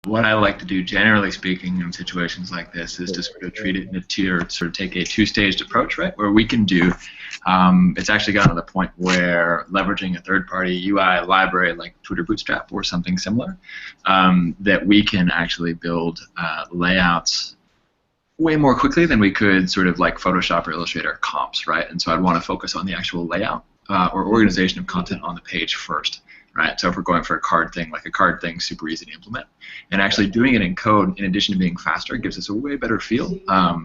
What I like to do, generally speaking, in situations like this, is to sort of treat it in a tier, sort of take a two-staged approach, right? Where we can do, it's actually gotten to the point where leveraging a third-party UI library like Twitter Bootstrap or something similar, that we can actually build layouts way more quickly than we could sort of like Photoshop or Illustrator comps, right? And so I'd want to focus on the actual layout or organization of content on the page first. Right, so if we're going for a card thing, like a card thing, super easy to implement. And actually doing it in code, in addition to being faster, gives us a way better feel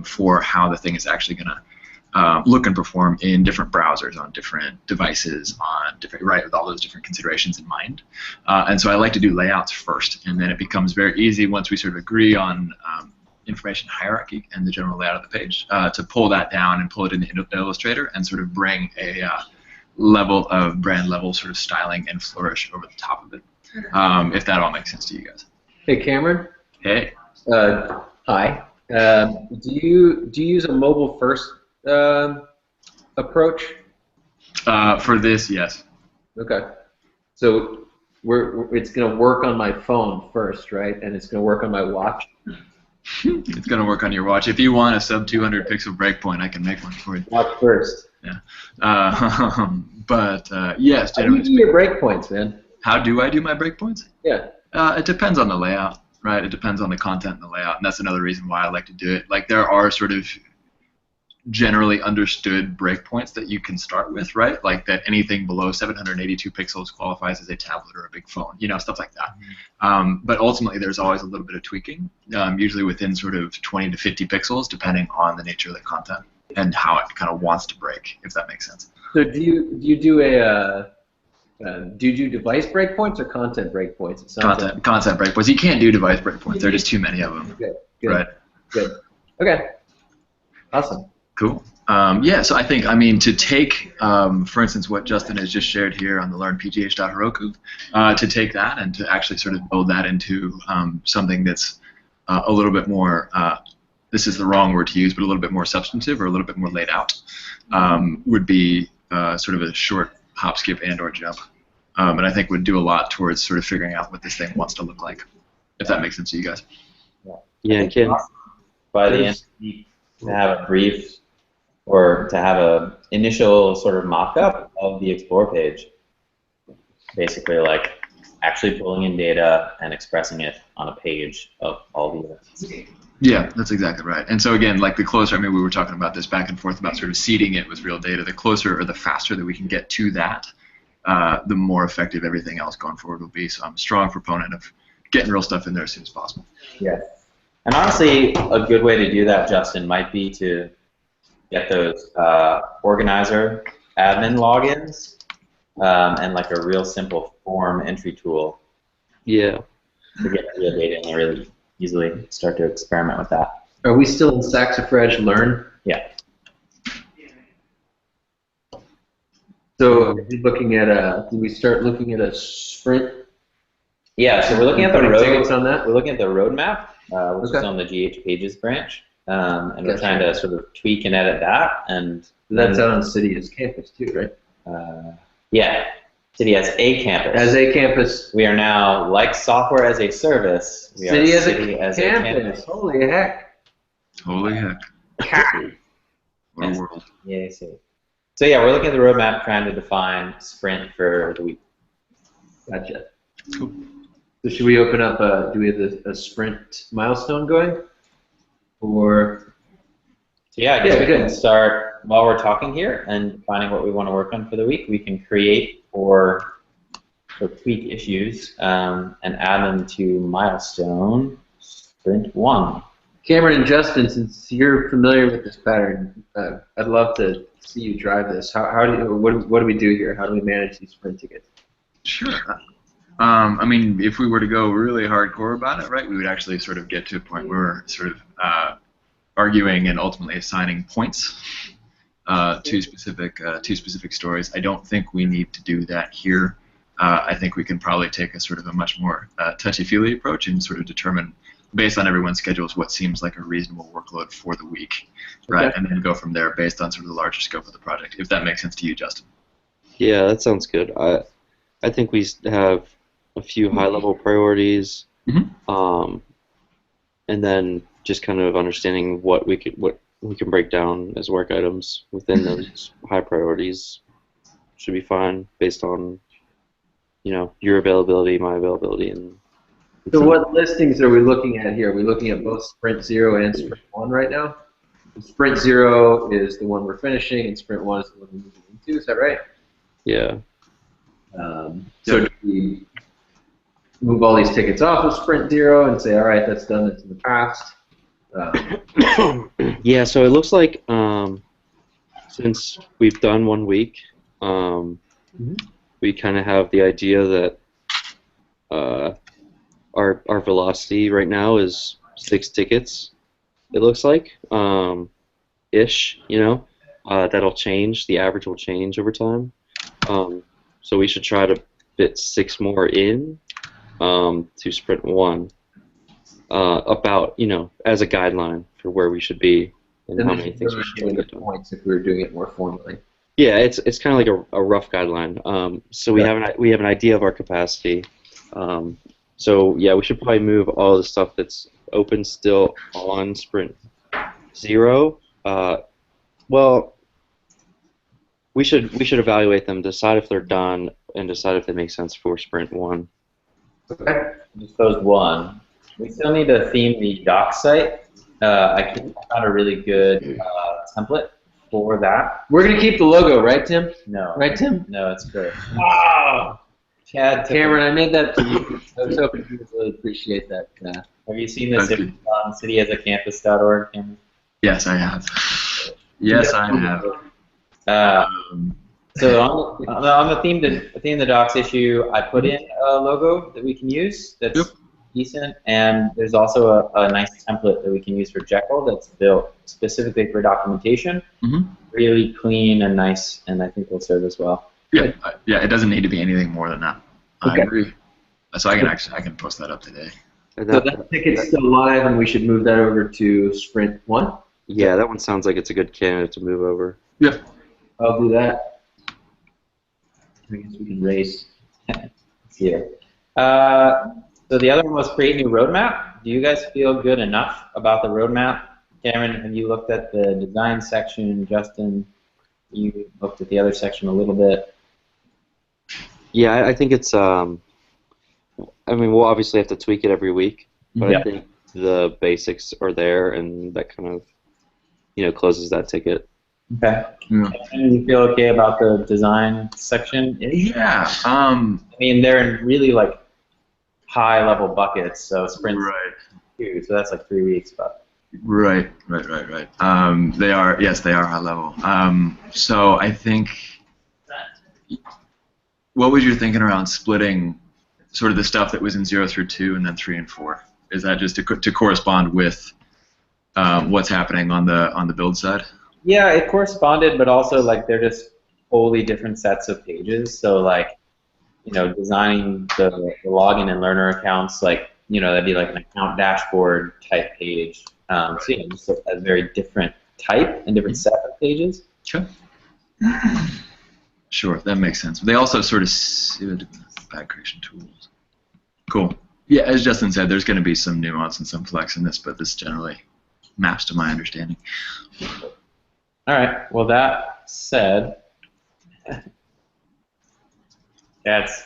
for how the thing is actually going to look and perform in different browsers, on different devices, on different, right, with all those different considerations in mind. And so I like to do layouts first, and then it becomes very easy once we sort of agree on information hierarchy and the general layout of the page to pull that down and pull it into Illustrator and sort of bring a level of brand level sort of styling and flourish over the top of it, if that all makes sense to you guys. Hey, Cameron. Hey. Hi. Do you use a mobile first approach? For this, yes. Okay. So it's going to work on my phone first, right? And it's going to work on my watch. It's going to work on your watch. If you want a sub 200 pixel breakpoint, I can make one for you. Watch first. Yeah. But yes, generally. How do you do your breakpoints, man? How do I do my breakpoints? Yeah. It depends on the layout, right? It depends on the content and the layout, and that's another reason why I like to do it. Like there are sort of generally understood breakpoints that you can start with, right? Like that anything below 782 pixels qualifies as a tablet or a big phone, you know, stuff like that. But ultimately, there's always a little bit of tweaking, usually within sort of 20 to 50 pixels, depending on the nature of the content and how it kind of wants to break, if that makes sense. So do you do device breakpoints or content breakpoints? Content breakpoints. You can't do device breakpoints. There are just too many of them. Good. Right. Good. Okay. Awesome. Cool. Yeah, so I think, I mean, to take, for instance, what Justin has just shared here on the learnpgh.heroku, to take that and to actually sort of build that into something that's a little bit more, this is the wrong word to use, but a little bit more substantive or a little bit more laid out, would be sort of a short hop, skip, and or jump. And I think would do a lot towards sort of figuring out what this thing wants to look like, if that makes sense to you guys. Yeah, it can. By the end, to have a brief or to have an initial sort of mock-up of the Explore page. Basically, like actually pulling in data and expressing it on a page of all the events. Yeah, that's exactly right. And so again, like the closer, I mean, we were talking about this back and forth about sort of seeding it with real data. The closer or the faster that we can get to that, the more effective everything else going forward will be. So I'm a strong proponent of getting real stuff in there as soon as possible. Yeah. And honestly, a good way to do that, Justin, might be to get those organizer admin logins and like a real simple form entry tool. Yeah. To get real data and really easily start to experiment with that. Are we still in Saxifrage Learn? Yeah. So looking at do we start looking at a sprint? Yeah, so we're looking at the road. On that? We're looking at the roadmap, which is on the GH Pages branch, and we're trying to sort of tweak and edit that. And that's out on Cydia's campus too, right? Yeah, Cydia has a campus. As a campus. We are now like software as a service. We Cydia as a a campus. Holy heck! Holy heck! What a world. Yeah, so yeah, we're looking at the roadmap, trying to define sprint for the week. Gotcha. Cool. So should we open up? Do we have a sprint milestone going? Or so yeah, I guess we can start while we're talking here and finding what we want to work on for the week. We can create or tweak issues and add them to milestone sprint 1. Cameron and Justin, since you're familiar with this pattern, I'd love to see you drive this. What do we do here? How do we manage these sprint tickets? Sure. I mean, if we were to go really hardcore about it, right, we would actually sort of get to a point where we're sort of arguing and ultimately assigning points to specific stories. I don't think we need to do that here. I think we can probably take a sort of a much more touchy-feely approach and sort of determine, based on everyone's schedules, what seems like a reasonable workload for the week, right? Okay. And then go from there based on sort of the larger scope of the project, if that makes sense to you, Justin. Yeah, that sounds good. I think we have a few high-level priorities. Mhm. And then just kind of understanding what we can break down as work items within those high priorities should be fine based on your availability, my availability, and So what listings are we looking at here? Are we looking at both Sprint 0 and Sprint 1 right now? Sprint 0 is the one we're finishing, and Sprint 1 is the one we're moving into. Is that right? yeah. So do we move all these tickets off of Sprint 0 and say, all right, that's done, it's in the past? Yeah, so it looks like since we've done 1 week, we kind of have the idea that our velocity right now is 6 tickets. It looks like ish, that'll change. The average will change over time. So we should try to fit 6 more in to Sprint 1. About, as a guideline for where we should be and how many things we should get done. Points if we were doing it more formally. Yeah, it's kind of like a rough guideline. So we have an idea of our capacity. So yeah, we should probably move all the stuff that's open still on Sprint 0. Well, we should evaluate them, decide if they're done, and decide if they make sense for Sprint 1. Okay. Just those one. We still need to theme the doc site. I found a really good template for that. We're going to keep the logo, right, Tim? No. Right, Tim? No, it's good. Oh! Chad, Cameron, I made that for you. I was hoping you would really appreciate that. have you seen this Thank you. on cityasacampus.org, Cameron? Yes, I have. Yes, I have. So on the theme the docs issue, I put in a logo that we can use that's Yep. decent, and there's also a nice template that we can use for Jekyll that's built specifically for documentation. Mhm. Really clean and nice, and I think will serve as well. Yeah, it doesn't need to be anything more than that. Okay. I agree. So I can post that up today. And So that ticket's still live, and we should move that over to Sprint 1? yeah, that one sounds like it's a good candidate to move over. Yeah. I'll do that. I guess we can race. Here. So the other one was create new roadmap. Do you guys feel good enough about the roadmap? Cameron, have you looked at the design section? Justin, you looked at the other section a little bit. Yeah, I think it's. I mean, we'll obviously have to tweak it every week, but Yeah. I think the basics are there, and that kind of, closes that ticket. Okay. Yeah. And you feel okay about the design section? Yeah. I mean, they're in really like high-level buckets, so sprints Right. 2, so that's like 3 weeks, but. Right. They are. Yes, they are high level. So I think. What was your thinking around splitting sort of the stuff that was in 0 through 2 and then 3 and 4? Is that just to correspond with what's happening on the build side? Yeah, it corresponded, but also like they're just wholly different sets of pages. So like, designing the login and learner accounts, like, that'd be like an account dashboard type page. So just a very different type and different set of pages. Sure. Sure, that makes sense. They also sort of bag creation tools. Cool. Yeah, as Justin said, there's going to be some nuance and some flex in this, but this generally maps to my understanding. All right. Well, that said, that's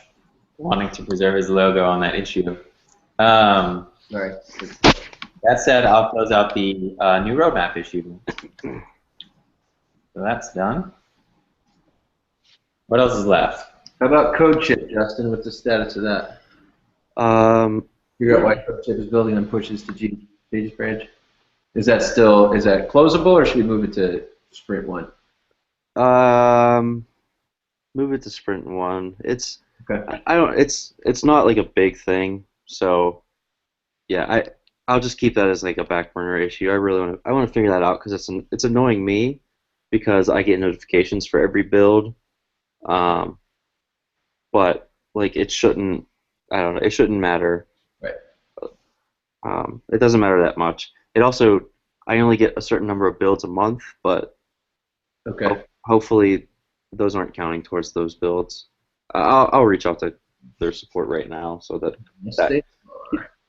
wanting to preserve his logo on that issue. Sorry. That said, I'll close out the new roadmap issue. So that's done. What else is left? How about CodeChip, Justin? What's the status of that? Figure out why CodeChip is building and pushes to Pages Branch. Is that closable, or should we move it to Sprint 1? Move it to Sprint 1. It's Okay. I don't. It's not like a big thing, so yeah. I'll just keep that as like a back burner issue. I want to figure that out because it's annoying me because I get notifications for every build. But like it shouldn't. I don't know. It shouldn't matter. Right. It doesn't matter that much. It also I only get a certain number of builds a month, but Okay. hopefully those aren't counting towards those builds. I'll reach out to their support right now so that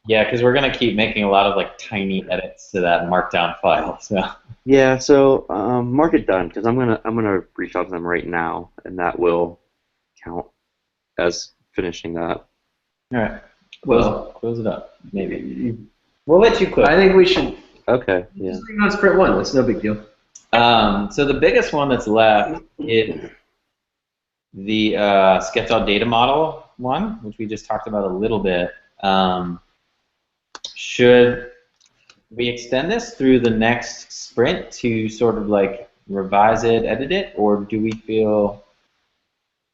Yeah, because we're gonna keep making a lot of like tiny edits to that Markdown file. So. Yeah, so mark it done because I'm gonna reach out to them right now, and that will count as finishing that. All right. Well, Close it up. Maybe. We'll let you close. I think we should Okay. Yeah. just leave it on sprint 1. That's no big deal. So the biggest one that's left is the sketch out data model one, which we just talked about a little bit. Should we extend this through the next sprint to sort of like revise it, edit it, or do we feel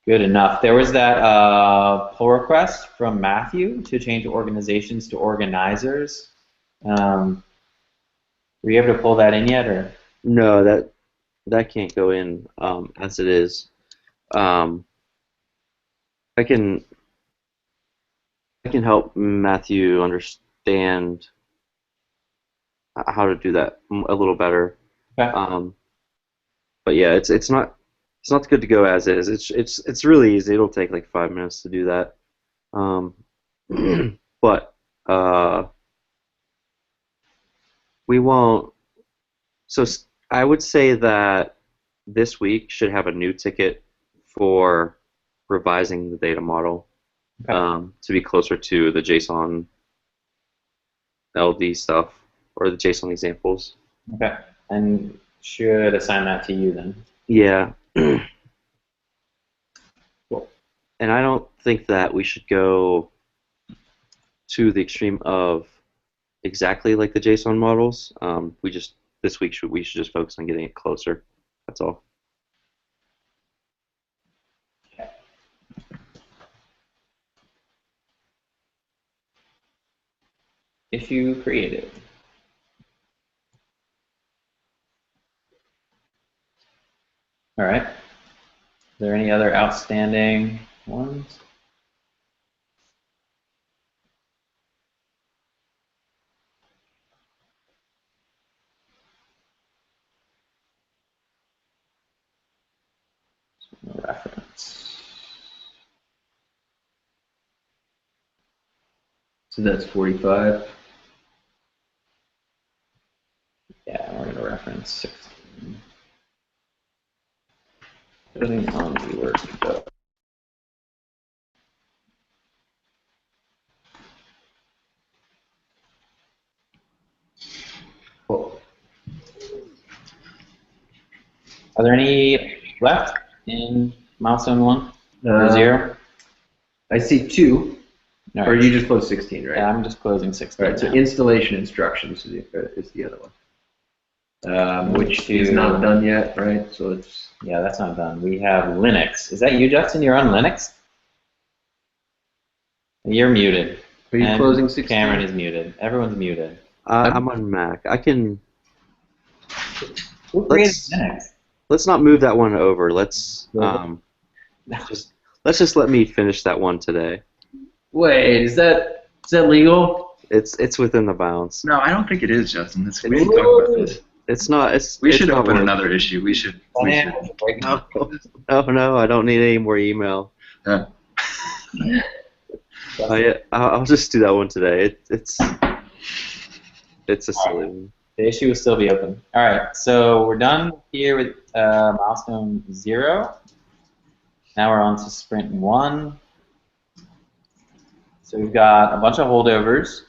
good enough? There was that pull request from Matthew to change organizations to organizers. Were you able to pull that in yet, or? No, that can't go in as it is. I can help Matthew understand how to do that a little better. Okay. But yeah, it's not good to go as is. It's really easy. It'll take like 5 minutes to do that. But we won't. So I would say that this week should have a new ticket for revising the data model to be closer to the JSON LD stuff or the JSON examples. Okay. And should assign that to you then. Yeah. Cool. And I don't think that we should go to the extreme of exactly like the JSON models. This week we should just focus on getting it closer. That's all. Issue created. All right. Are there any other outstanding ones? Reference. So that's 45. Yeah, we're going to reference 16. Everything on viewer to go. Cool. Are there any left in milestone 1 or 0? I see 2. All Or right. you just closed 16, right? Yeah, I'm just closing 16. All right, so now. installation instructions is the other one, which is not done yet, right? So it's Yeah, that's not done. We have Linux. Is that you, Justin? You're on Linux? You're muted. Are you And closing 16? Cameron is muted. Everyone's muted. I'm on Mac. I can. Who created Let's- Linux? Let's not move that one over. Let's just let me finish that one today. Wait, is that legal? It's within the bounds. No, I don't think it is, Justin. We should talk about this. It's not. We it's should not open worth- another issue. We should. No, I don't need any more email. Yeah. I'll just do that one today. It's a silly one. The issue will still be open. All right, so we're done here with milestone 0. Now we're on to sprint 1. So we've got a bunch of holdovers.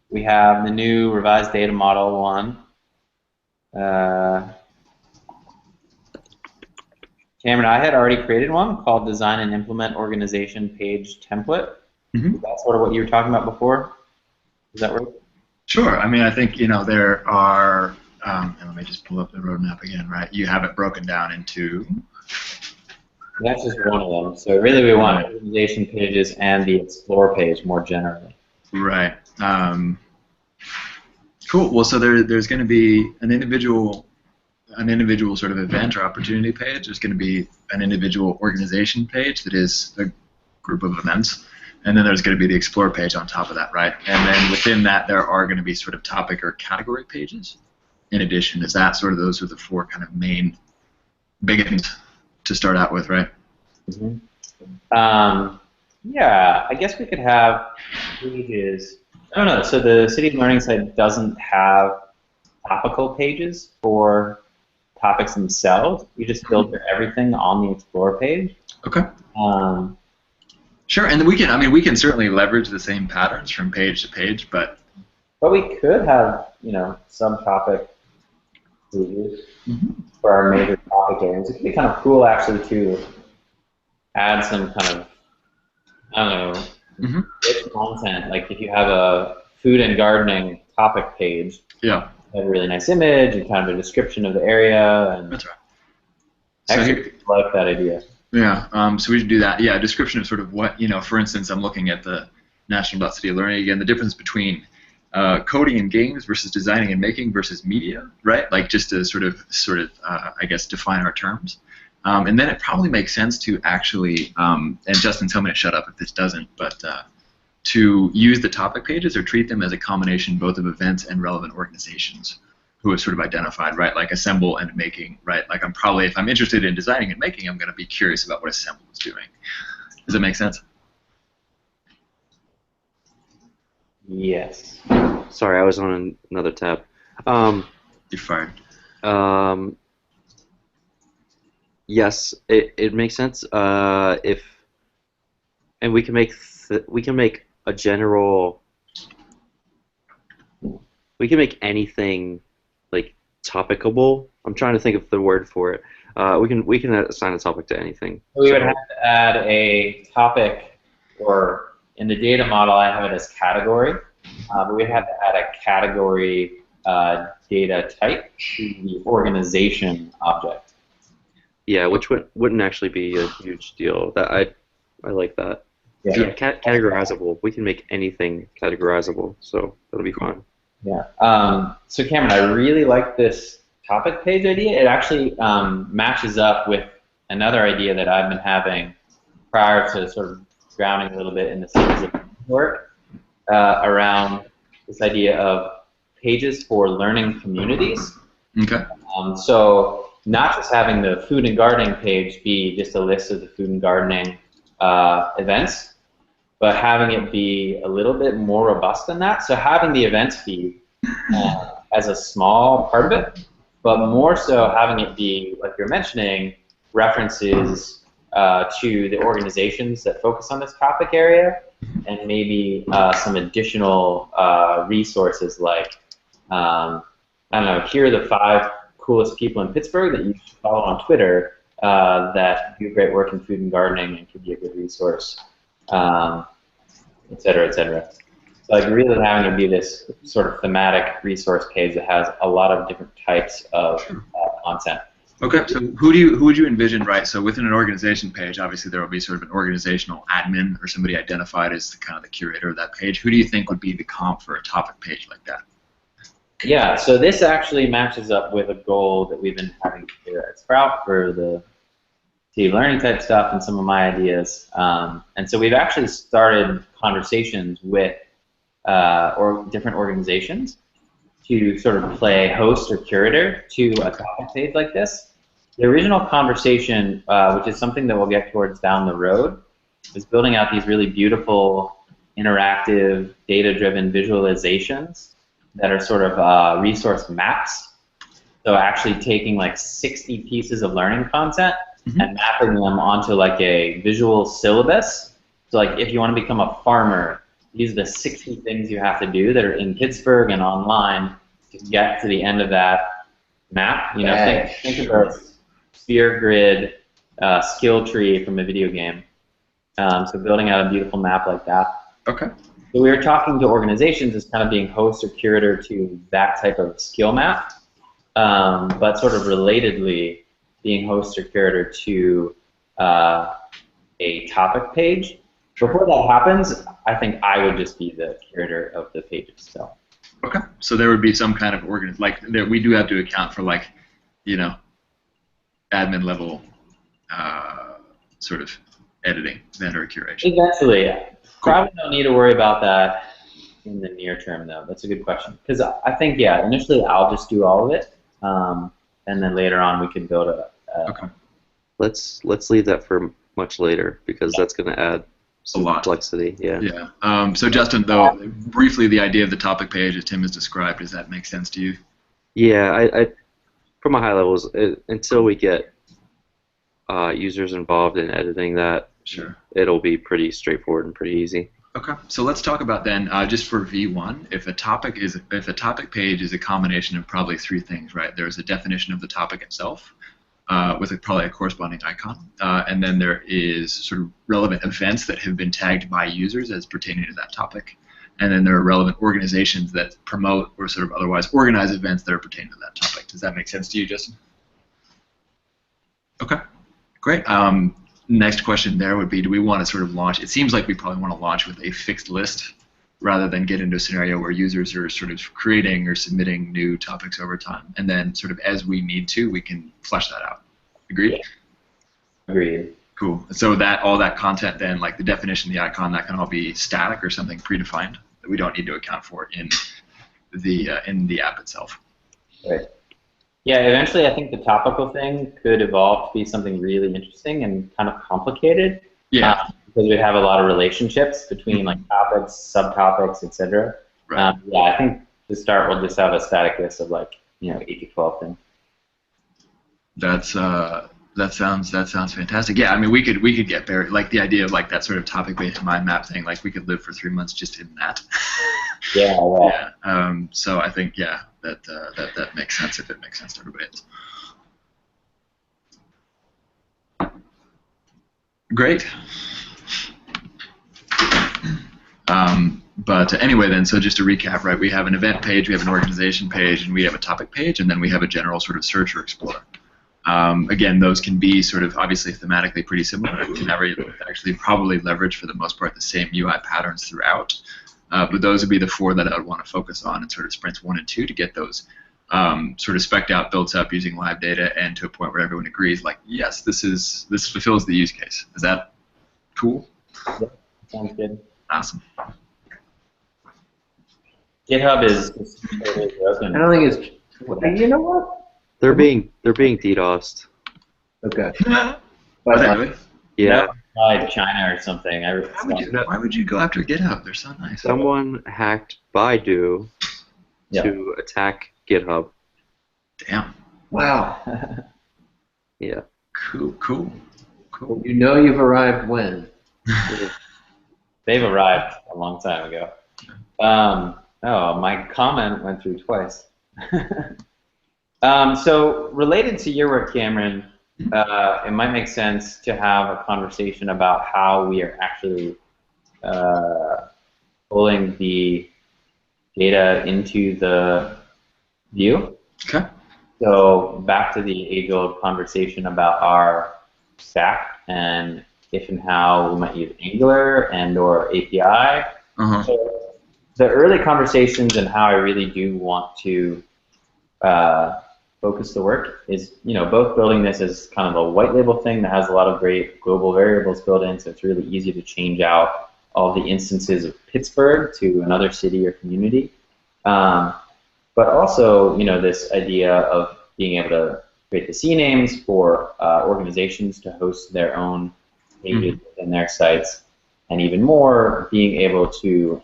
We have the new revised data model 1. Cameron, I had already created one called Design and Implement Organization Page Template. Mhm. Is that sort of what you were talking about before? Is that right? Sure. I mean, I think there are. And let me just pull up the roadmap again. Right, you have it broken down into. That's just one of them. So really we want organization pages and the explore page more generally. Right. Cool. Well, so there's going to be an individual sort of event or opportunity page. There's going to be an individual organization page that is a group of events. And then there's going to be the explore page on top of that, right? And then within that, there are going to be sort of topic or category pages. In addition, those are the 4 kind of main big things to start out with, right? Mm-hmm. Yeah, I guess we could have pages I don't know. So the City Learning site doesn't have topical pages for topics themselves. We just filter everything on the Explore page. Okay. Sure, and we can certainly leverage the same patterns from page to page, but we could have subtopic pages for our major topic areas. It could be kind of cool actually to add some kind of rich content. Like if you have a food and gardening topic page, yeah, have a really nice image and kind of a description of the area. And that's right. Actually, I like that idea. Yeah, so we should do that. Yeah, a description of sort of what, for instance, I'm looking at the National.City Learning again, the difference between coding and games versus designing and making versus media, right? Like just to sort of I guess, define our terms. And then it probably makes sense to actually, and Justin, tell me to shut up if this doesn't, but to use the topic pages or treat them as a combination both of events and relevant organizations who have sort of identified, right, like Assemble and Making, right? Like if I'm interested in designing and making, I'm going to be curious about what Assemble is doing. Does that make sense? Yes. Sorry, I was on another tab. You're fired. Yes, it makes sense. And we can make a general. We can make anything like topicable. I'm trying to think of the word for it. We can assign a topic to anything. We would have to add a topic, or in the data model, I have it as category. But we'd have to add a category data type to the organization object. Yeah, which wouldn't actually be a huge deal. I like that. Yeah, categorizable. We can make anything categorizable, so that'll be fun. Yeah. So Cameron, I really like this topic page idea. It actually matches up with another idea that I've been having prior to sort of drowning a little bit in the series of work around this idea of pages for learning communities. Okay. So not just having the food and gardening page be just a list of the food and gardening events, but having it be a little bit more robust than that. So having the events feed as a small part of it, but more so having it be, like you're mentioning, references to the organizations that focus on this topic area, and maybe some additional resources like, I don't know, here are the 5 coolest people in Pittsburgh that you should follow on Twitter that do great work in food and gardening and could be a good resource, et cetera, et cetera. So like really having it be this sort of thematic resource page that has a lot of different types of content. Okay, so who would you envision, right? So within an organization page, obviously there will be sort of an organizational admin or somebody identified as kind of the curator of that page. Who do you think would be the comp for a topic page like that? Yeah, so this actually matches up with a goal that we've been having here at Sprout for the City Learning type stuff and some of my ideas. And so we've actually started conversations with different organizations to sort of play host or curator to a topic page like this. The original conversation, which is something that we'll get towards down the road, is building out these really beautiful, interactive, data-driven visualizations that are sort of resource maps. So actually taking like 60 pieces of learning content and mapping them onto like a visual syllabus. So like if you want to become a farmer, these are the 60 things you have to do that are in Pittsburgh and online to get to the end of that map. You know, think about sphere grid skill tree from a video game. So building out a beautiful map like that. Okay. So we were talking to organizations as kind of being host or curator to that type of skill map, but sort of relatedly being host or curator to a topic page. Before that happens, I think I would just be the curator of the page itself. Okay. So there would be some kind of we do have to account for like, admin level sort of editing then or curation. Eventually, yeah. Probably don't need to worry about that in the near term, though. That's a good question. Because I think, yeah, initially I'll just do all of it, and then later on we can build a... Okay. Let's leave that for much later because that's going to add some lot. complexity. Yeah. Yeah. So Justin, though, briefly, the idea of the topic page, as Tim has described, does that make sense to you? Yeah. I from a high levels, until we get users involved in editing that, Sure. it'll be pretty straightforward and pretty easy. Okay, so let's talk about then just for V1. If a topic page is a combination of probably three things, right? There's a definition of the topic itself, with probably a corresponding icon, and then there is sort of relevant events that have been tagged by users as pertaining to that topic, and then there are relevant organizations that promote or sort of otherwise organize events that are pertaining to that topic. Does that make sense to you, Justin? Okay, great. Next question there would be, do we want to sort of launch? It seems like we probably want to launch with a fixed list rather than get into a scenario where users are sort of creating or submitting new topics over time. And then sort of as we need to, we can flesh that out. Agreed? Yeah. Agreed. Cool. So that all that content then, like the definition, the icon, that can all be static or something predefined that we don't need to account for in the app itself. Right. Yeah, eventually I think the topical thing could evolve to be something really interesting and kind of complicated. Yeah. Because we have a lot of relationships between like topics, subtopics, etc. Right. Yeah, I think to start we'll just have a static list of like 8 to 12 things. That sounds fantastic. Yeah, I mean we could get buried, like the idea of like that sort of topic-based mind map thing. Like we could live for 3 months just in that. Yeah. Yeah. So I think that makes sense if it makes sense to everybody else. Great. But anyway, then, so just to recap, right? We have an event page, we have an organization page, and we have a topic page, and then we have a general sort of search or explore. Again, those can be sort of obviously thematically pretty similar. It can actually probably leverage for the most part the same UI patterns throughout. But those would be the 4 that I would want to focus on in sort of sprints 1 and 2 to get those sort of spec'd out, built up using live data, and to a point where everyone agrees, like, yes, this fulfills the use case. Is that cool? Yeah, sounds good. Awesome. GitHub is totally broken. I don't think it's. You know what? They're being DDoSed. Okay. Really? Yeah. By China or something. Why would you go after GitHub? They're so nice. Someone hacked Baidu Yeah. to attack GitHub. Damn. Wow. Yeah. Cool. You know you've arrived when? They've arrived a long time ago. My comment went through twice. So related to your work, Cameron, it might make sense to have a conversation about how we are actually pulling the data into the view. Okay. So back to the age-old conversation about our stack and if and how we might use Angular and or API. Uh-huh. So the early conversations and how I really do want to focus the work is, both building this as kind of a white label thing that has a lot of great global variables built in, so it's really easy to change out all the instances of Pittsburgh to another city or community. But also, this idea of being able to create the CNAMEs for organizations to host their own pages within their sites, and even more, being able to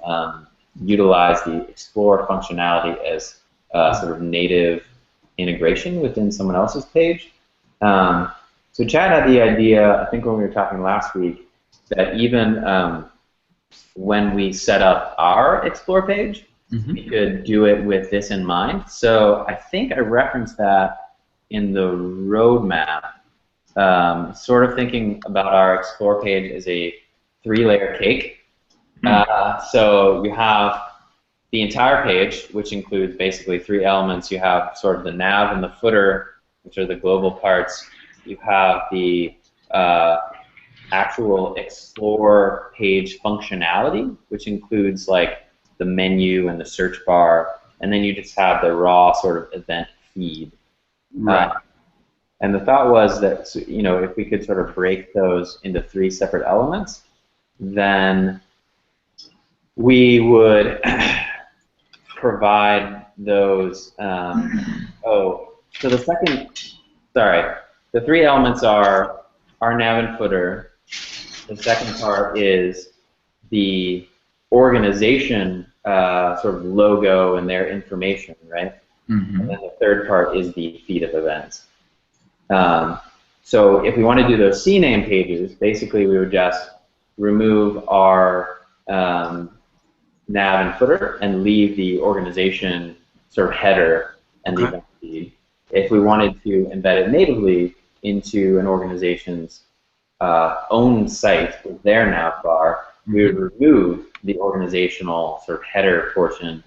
utilize the Explore functionality as sort of native integration within someone else's page. So Chad had the idea, I think when we were talking last week, that even when we set up our Explore page, we could do it with this in mind. So I think I referenced that in the roadmap, sort of thinking about our Explore page as a 3-layer cake. So you have the entire page, which includes basically 3 elements. You have sort of the nav and the footer, which are the global parts. You have the actual Explore page functionality, which includes like the menu and the search bar, and then you just have the raw sort of event feed. Right. And the thought was that, if we could sort of break those into 3 separate elements, then we would provide those. So the 3 elements are our nav and footer. The second part is the organization sort of logo and their information, right? Mm-hmm. And then the third part is the feed of events. So if we want to do those CNAME pages, basically we would just remove our nav and footer and leave the organization sort of header and the event feed. If we wanted to embed it natively into an organization's own site with their nav bar, we would remove the organizational sort of header portion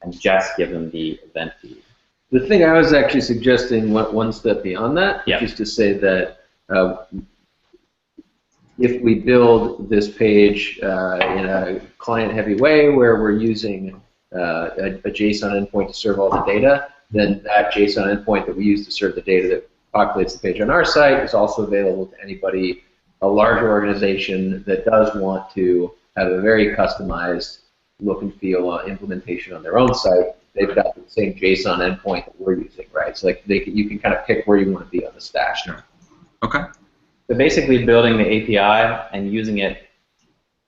and just give them the event feed. The thing I was actually suggesting went one step beyond that, Yeah. which is to say that if we build this page in a client-heavy way where we're using a JSON endpoint to serve all the data, then that JSON endpoint that we use to serve the data that populates the page on our site is also available to anybody, a larger organization that does want to have a very customized look and feel implementation on their own site. They've got the same JSON endpoint that we're using, right? So like you can kind of pick where you want to be on the stack. Sure. Okay. So basically building the API and using it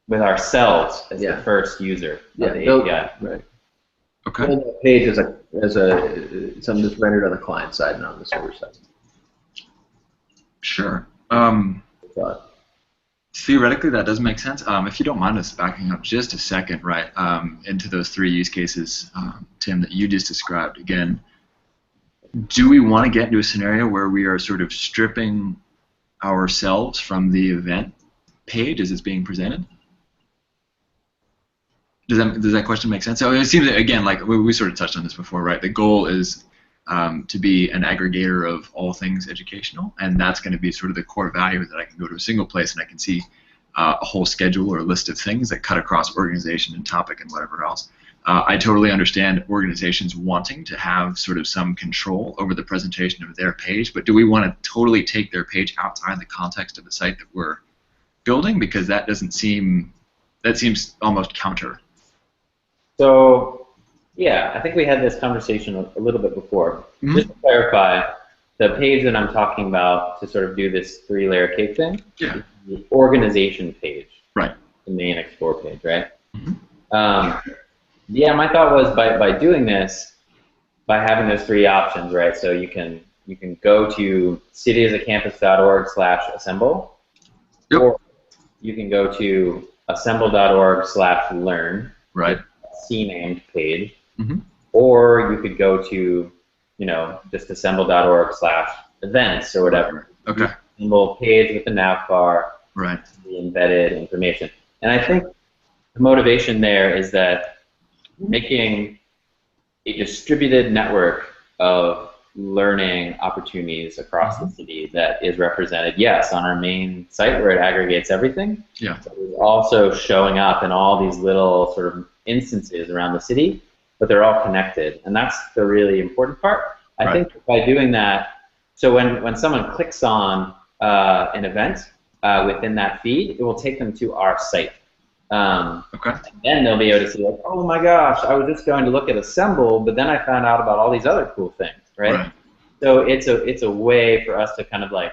with ourselves as the first user of the API. Right. Okay. Building the page as a something that's rendered on the client side, not on the server side. Sure. But Theoretically, that does make sense. If you don't mind us backing up just a second, right, into those three use cases, Tim, that you just described. Again, do we want to get into a scenario where we are sort of stripping ourselves from the event page as it's being presented? Does that question make sense? So it seems that, again, like we sort of touched on this before, right? The goal is to be an aggregator of all things educational, and that's going to be sort of the core value, that I can go to a single place and I can see a whole schedule or a list of things that cut across organization and topic and whatever else. I totally understand organizations wanting to have sort of some control over the presentation of their page, but do we want to totally take their page outside the context of the site that we're building? Because that seems almost counter. So yeah, I think we had this conversation a little bit before. Mm-hmm. Just to clarify, the page that I'm talking about to sort of do this three-layer cake thing is the organization page. Right. The main Explore page, right? Mm-hmm. Yeah, my thought was by doing this, by having those three options, right? So you can go to cityasacampus.org/assemble, yep. or you can go to assemble.org/learn, right, CNAMEd page, mm-hmm. or you could go to, just assemble.org/events or whatever. Okay. Single page with the nav bar, right, the embedded information, and I think the motivation there is that making a distributed network of learning opportunities across the city that is represented, yes, on our main site where it aggregates everything, yeah, but it's also showing up in all these little sort of instances around the city, but they're all connected, and that's the really important part. I think by doing that, so when someone clicks on an event within that feed, it will take them to our site. okay. And then they'll be able to see, like, oh my gosh, I was just going to look at Assemble, but then I found out about all these other cool things, right? So it's a way for us to kind of like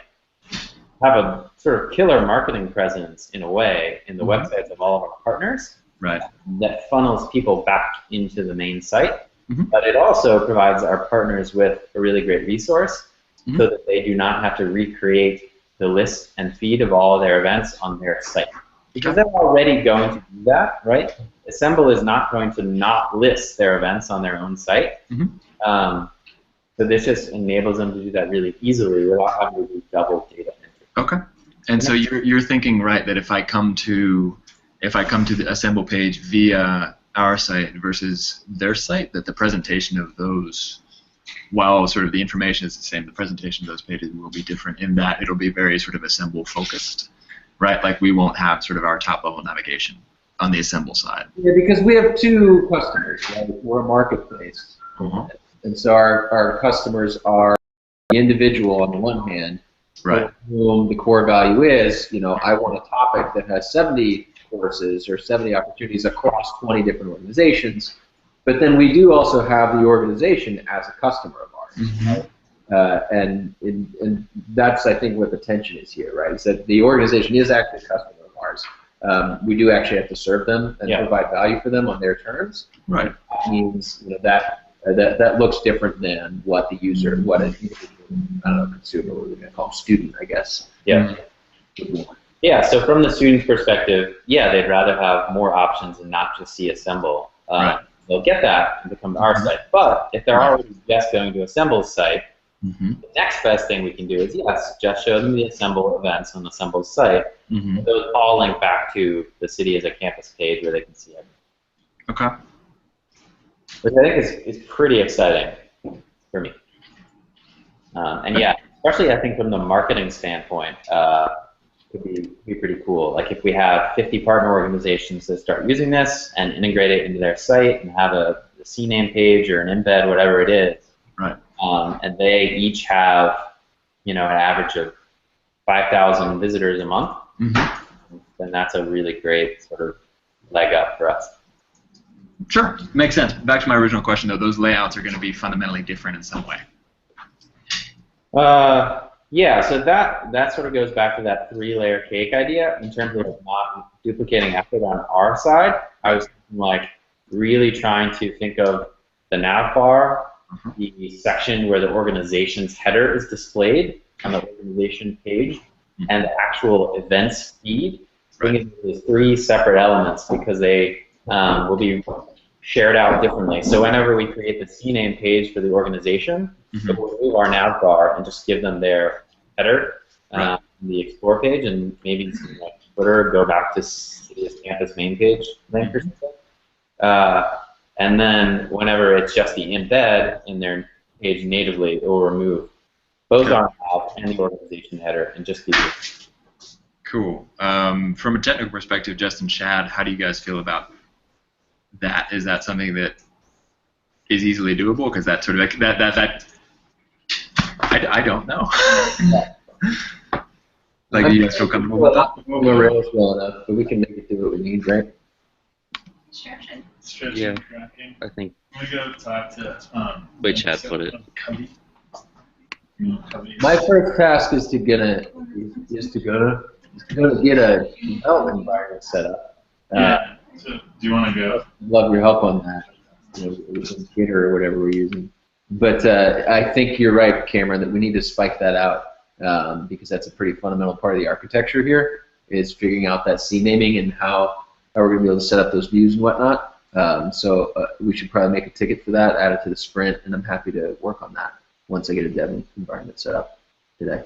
have a sort of killer marketing presence in a way in the websites of all of our partners, right, that funnels people back into the main site. Mm-hmm. But it also provides our partners with a really great resource so that they do not have to recreate the list and feed of all their events on their site. Because they're already going to do that, right? Assemble is not going to not list their events on their own site. So this just enables them to do that really easily without having to do double data entry. Okay. And so you're thinking, right, that if I come to the Assemble page via our site versus their site, that the presentation of those, while sort of the information is the same, the presentation of those pages will be different in that it'll be very sort of Assemble focused. Right, like we won't have sort of our top-level navigation on the Assemble side. Yeah, because we have two customers, right? We're a marketplace. And so our customers are the individual on the one hand, right, for whom the core value is, I want a topic that has 70 courses or 70 opportunities across 20 different organizations. But then we do also have the organization as a customer of ours. Right? And that's, I think, what the tension is here, right? Is that the organization is actually a customer of ours, we do actually have to serve them and Yeah. provide value for them on their terms. Right. That means that looks different than what the user, what an individual, I don't know, consumer, what we're going to call them, student, I guess. Yeah. Yeah, so from the student's perspective, yeah, they'd rather have more options and not just see Assemble. Right. They'll get that and become to our site. But if they're already just going to Assemble's site, Mm-hmm. the next best thing we can do is, yes, just show them the Assemble events on Assemble's site. Mm-hmm. Those all link back to the City as a Campus page where they can see everything. Okay. Which I think is pretty exciting for me. And yeah, especially I think from the marketing standpoint, could be pretty cool. Like if we have 50 partner organizations that start using this and integrate it into their site and have a CNAME page or an embed, whatever it is, Right. And they each have, an average of 5,000 visitors a month, Mm-hmm. then that's a really great sort of leg up for us. Sure. Makes sense. Back to my original question, though, those layouts are going to be fundamentally different in some way. Yeah, so that sort of goes back to that 3-layer cake idea in terms of not duplicating effort on our side. I was like really trying to think of the nav bar, the section where the organization's header is displayed on the organization page, and the actual events feed. Bringing those 3 separate elements because they will be shared out differently. So whenever we create the CNAME page for the organization, Mm-hmm. we'll remove our nav bar and just give them their header, Right. the Explore page, and maybe some, like Twitter, go back to City's Campus main page link or something. And then whenever it's just the embed in their page natively, it will remove both our nav and the organization header and just give you. Cool. From a technical perspective, Justin, Chad, how do you guys feel about that? Is that something that is easily doable? Because that sort of that I don't know. Like, do you guys feel comfortable with that? We're Rails well enough, but we can make it do what we need, right? Stretching. Yeah. Tracking. I think I'm gonna go talk to way Chad put it. Cody. My first task is to get a get a development environment set up. Yeah. So do you want to go? Love your help on that. With Gitter or whatever we're using. But I think you're right, Cameron, that we need to spike that out because that's a pretty fundamental part of the architecture here, is figuring out that CNAMing and how we're going to be able to set up those views and whatnot. So we should probably make a ticket for that, add it to the sprint, and I'm happy to work on that once I get a dev environment set up today.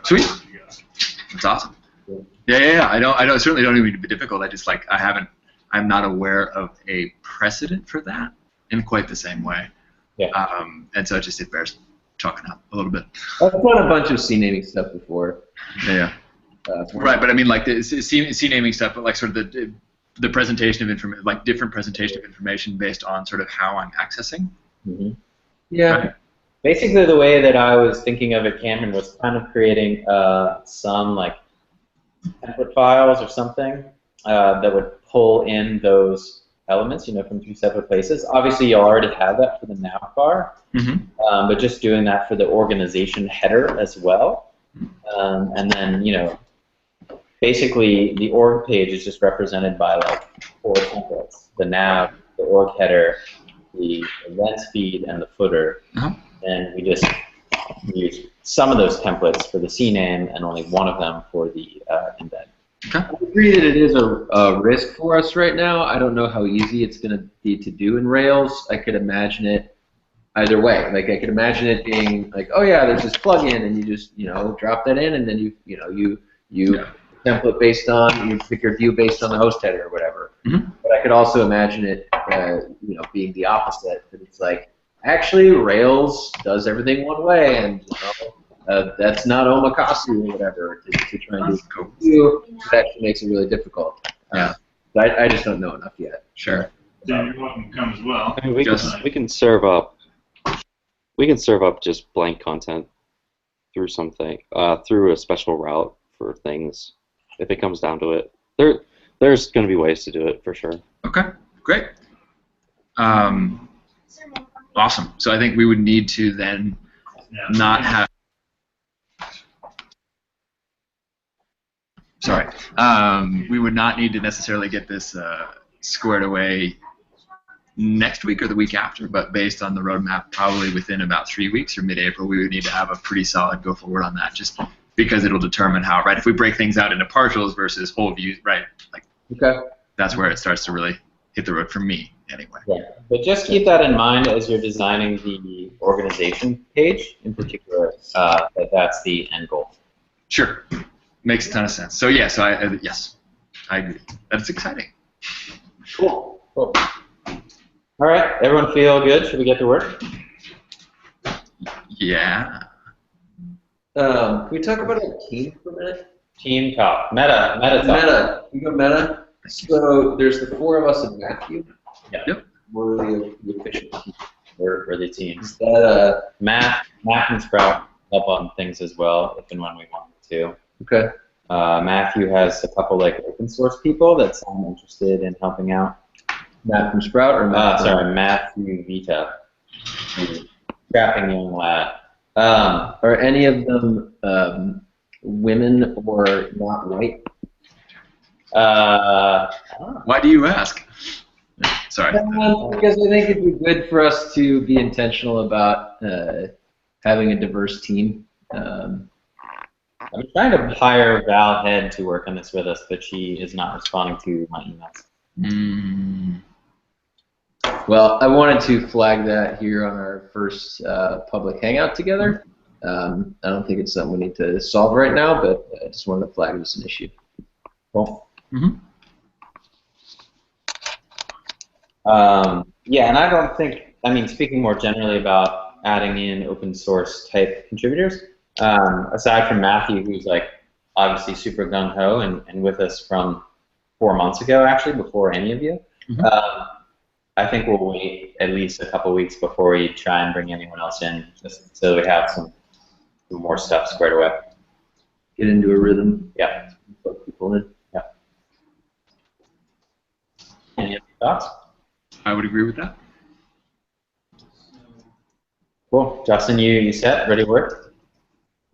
Sweet. That's awesome. Yeah. I certainly don't need to be difficult. I just I'm not aware of a precedent for that in quite the same way. Yeah. And so it bears chalking up a little bit. I've done a bunch of CNAMing stuff before. Yeah. Right, but I mean, like the CNAMing stuff, but like sort of the presentation of information, like different presentation of information based on sort of how I'm accessing. Mm-hmm. Yeah. Right. Basically, the way that I was thinking of it, Cameron, was kind of creating some like template files or something that would pull in those elements, from 2 separate places. Obviously, you already have that for the nav bar, but just doing that for the organization header as well. And then, basically the org page is just represented by like 4 templates: the nav, the org header, the events feed, and the footer. And we just use some of those templates for the CNAME and only one of them for the embed. I agree that it is a risk for us right now. I don't know how easy it's going to be to do in Rails. I could imagine it either way. Like I could imagine it being like, oh yeah, there's this plugin, and you just drop that in, and then you template based on, you pick your view based on the host header or whatever. But I could also imagine it being the opposite. That it's like, actually Rails does everything one way, and that's not omakase or whatever to try and do. That actually makes it really difficult. I just don't know enough yet. Sure. So you're welcome to come as well. I mean, we can serve up just blank content through something through a special route for things if it comes down to it. There's going to be ways to do it for sure. Okay, great. Awesome. So I think we would need to then not have sorry, we would not need to necessarily get this squared away next week or the week after, but based on the roadmap, probably within about 3 weeks or mid-April, we would need to have a pretty solid go forward on that, just because it'll determine how, right? If we break things out into partials versus whole views, right? Like, Okay. that's where it starts to really hit the road for me, anyway. Yeah, but just keep that in mind as you're designing the organization page, in particular, that's the end goal. Sure, makes a ton of sense. So yeah, yes, I agree. That's exciting. Cool. Cool. All right, everyone feel good? Should we get to work? Yeah. Can we talk about our team for a minute? Team talk. Meta talk. Meta. You go meta. So there's the four of us and Matthew. Yeah. Yep. We're the official team. We're the teams. Is that Math and Sprout help on things as well, if and when we want to. okay? Matthew has a couple like open source people that sound interested in helping out. Matt from Sprout or Matt? Sorry, Matthew Vita. Strapping young lad. Are any of them women or not white? Why do you ask? Sorry. Because I think it'd be good for us to be intentional about having a diverse team. I'm trying to hire Val Head to work on this with us, but she is not responding to my emails. Well, I wanted to flag that here on our first public hangout together. I don't think it's something we need to solve right now, but I just wanted to flag it as an issue. Cool. Mm-hmm. Yeah, and I don't think, I mean, speaking more generally about adding in open source type contributors, aside from Matthew, who's like obviously super gung-ho and with us from 4 months ago, actually, before any of you, I think we'll wait at least a couple weeks before we try and bring anyone else in, just so we have some more stuff squared away. Get into a rhythm. Yeah. Put people in. Yeah. Any other thoughts? I would agree with that. Cool. Justin, you set? Ready to work?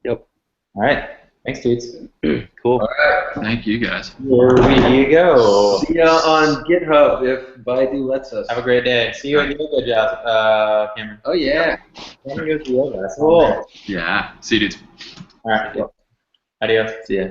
Yep. All right. Thanks, dudes. Cool. All right. Thank you guys. Here we go. See ya on GitHub if Baidu lets us. Have a great day. See you at yoga, Cameron. Oh yeah. Cameron goes to yoga. That's cool. Yeah. See you dudes. All right. Adios. See ya.